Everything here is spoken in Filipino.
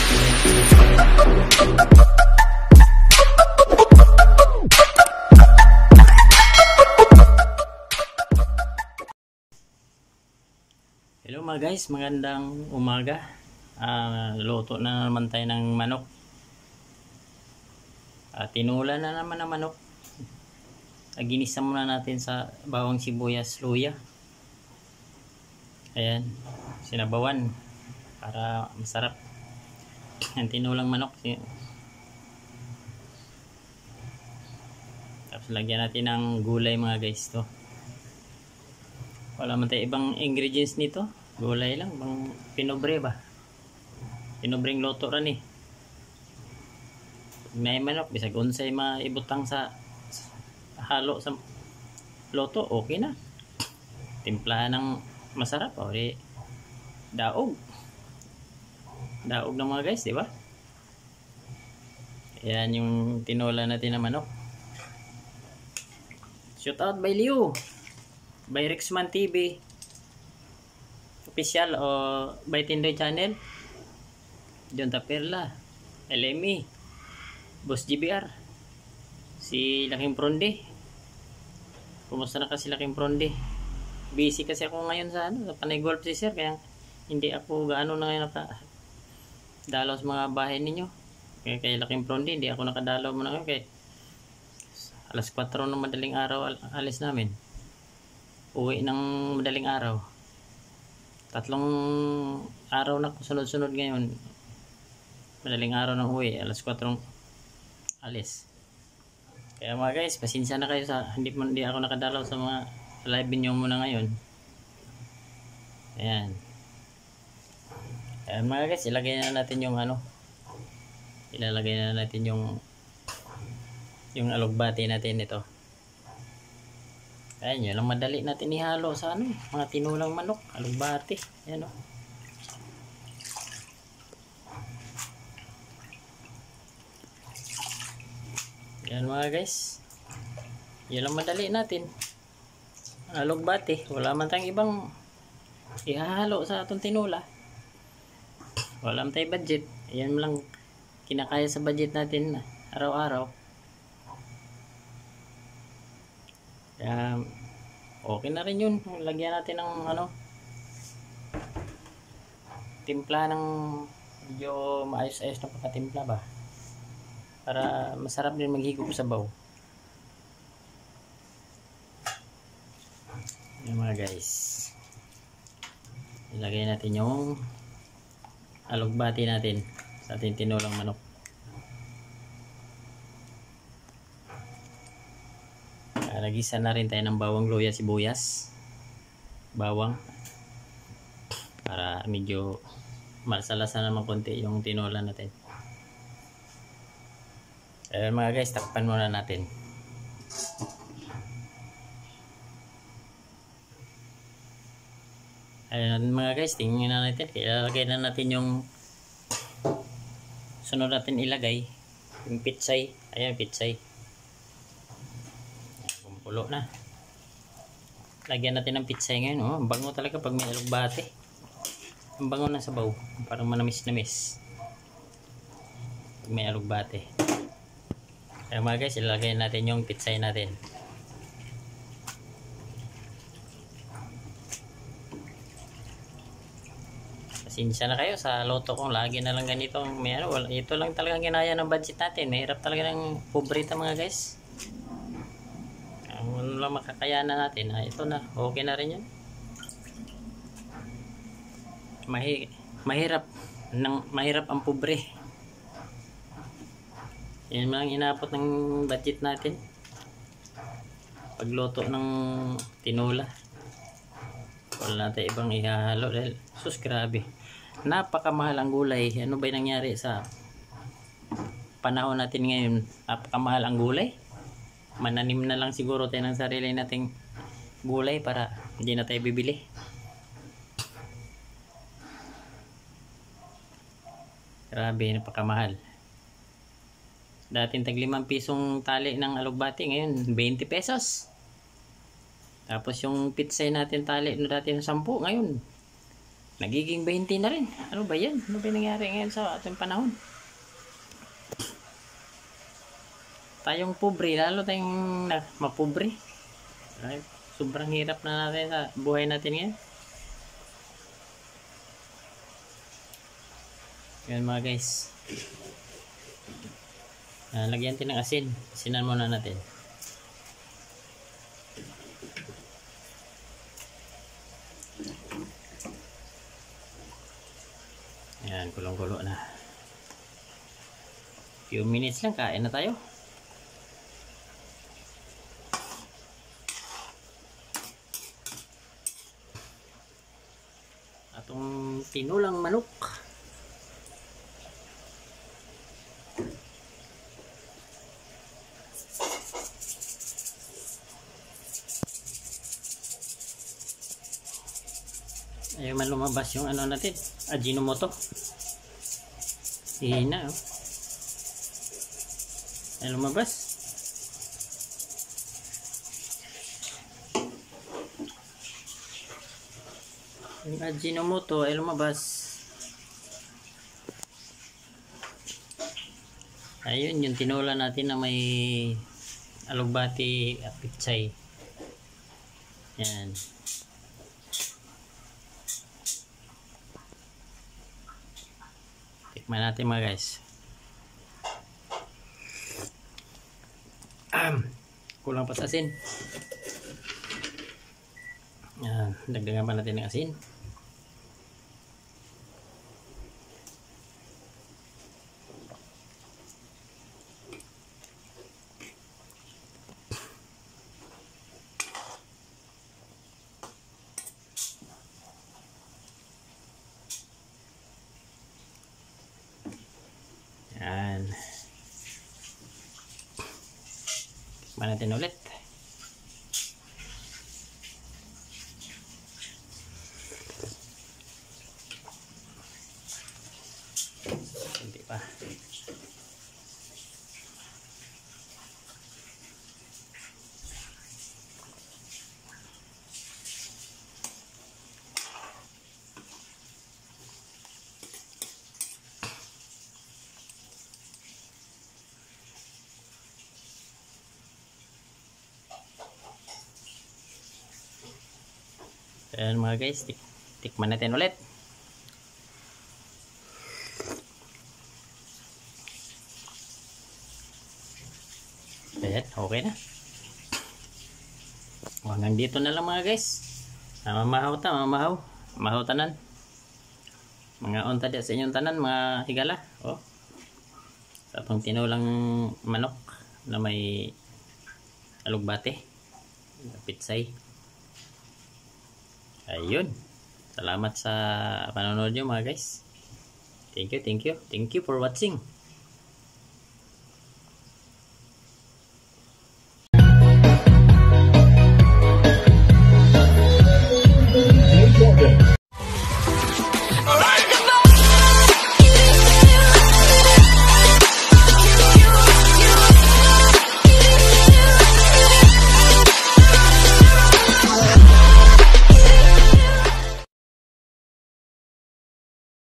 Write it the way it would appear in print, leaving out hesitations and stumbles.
Hello mga guys, magandang umaga. Luto na naman tayo ng manok. Tinula na naman ang manok. Ginisa muna natin sa bawang sibuyas, luya. Ayan, sinabawan para masarap. Ang tinulang manok. Tapos lagyan natin ng gulay mga guys to. Wala man tayo ibang ingredients nito. Gulay lang, bang pinobre ba? Pinobreng loto ran eh. May manok, bisag unsay maibutang sa halo sa loto, okay na. Timplahan ng masarap, o di daog. Daog ng mga guys, di ba? Ayan yung tinola natin na manok. Shout out by Leo, by Rexman TV official, o by Tindoy Channel, John Taperla, LME, Boss GBR, si Laking Pronde. Kumusta na kasi Laking Pronde? Busy kasi ako ngayon sa sa Panay Golf si Sir, kaya hindi ako gaano na ngayon nakadalaw sa mga bahay ninyo. Kay Laking Pronde hindi ako nakadalaw muna ngayon, kay alas 4 ng madaling araw alis namin. Uwi ng madaling araw. 3 araw na sunod-sunod ngayon. Madaling araw ng uwi, alas 4 alis. Kaya mga guys, pasensya na kayo sa hindi ako nakadalaw sa mga live niyo muna ngayon. Ayan. Ayan mga guys, ilagay na natin yung ilalagay na natin yung alugbati natin ito. Ayan, yun lang madali natin ihalo sa mga tinulang manok, alugbati. Ayan o. Ayan mga guys. Yun lang madali natin. Alugbati. Wala man tayong ibang ihalo sa atong tinula. Wala man tayong budget. Ayan lang kinakaya sa budget natin araw-araw. Kaya okay na rin yun. Lagyan natin ng timpla ng medyo maayos-ayos na pagkatimpla ba, para masarap din maghigop sa baw. Yan mga guys, ilagay natin yung alugbati natin sa ating tinulang manok. Nagisa na rin tayo ng bawang, luya, sibuyas, bawang, para medyo masalasa naman konti yung tinola natin. Ayan mga guys, takpan muna natin. Ayan mga guys, tingnan na natin. Ilalagay na natin yung sunod natin ilagay, yung pitsay. Ayan, pitsay. Pulo na. Lagyan natin ng pitsay ngayon. Ang bango talaga pag may alugbati. Ang bango na sabaw. Parang manamis-namis pag may alugbati. Kaya mga guys, ilagay natin yung pitsay natin. Pasensya na kayo sa loto kong lagi na lang ganito. Ito lang talagang ginaya ng budget natin. Mahirap talaga ng pobrita mga guys. Ano lang makakayanan natin. Ito na, okay na rin yan. Mahirap ang pobre. Yan lang inabot ng budget natin pagluto ng tinula. Wala natin ibang ihahalo dahil sus grabe, napakamahal ang gulay. Ano ba yung nangyari sa panahon natin ngayon? Napakamahal ang gulay. Mananim na lang siguro tayo ng sarili nating gulay para hindi na tayo bibili. Grabe, napakamahal. Dating tag 5 pisong tali ng alugbati, ngayon 20 pesos. Tapos yung pitsay natin tali no dati ng 10, ngayon Nagiging 20 na rin. Ano ba yan? Ano ba nangyari ngayon sa ating panahon? Tayong pobre, lalo tayong mapobre. Ay, sobrang hirap na natin sa buhay natin ngayon. Yan mga guys. Lagyan natin ng asin. Asinan muna natin. Yan, kulong-kulo na. Few minutes lang, kain na tayo. Atong tinulang manok. Ayaw man lumabas yung ano natin, Ajinomoto. Hihina, oh. Ayaw lumabas. Yung Ajinomoto ay lumabas. Ayun, yung tinola natin na may alugbati at pichay. Yan. Tikman natin mga guys. Kulang pa sa asin. Yan, dagdagan pa natin ng asin. Yan. Tikman natin ulit. Hindi pa. Ayan mga guys, tikman natin ulit. Ayan, okay na. Hanggang dito na lang mga guys. Mamahaw ta, mamahaw. Mamahaw tanan. Mga unta sa inyong tanan, mga higala. Oh. Sa itong tinulang manok na may alugbate. Pitsay. Ayun. Salamat sa panonood nyo mga guys. Thank you for watching.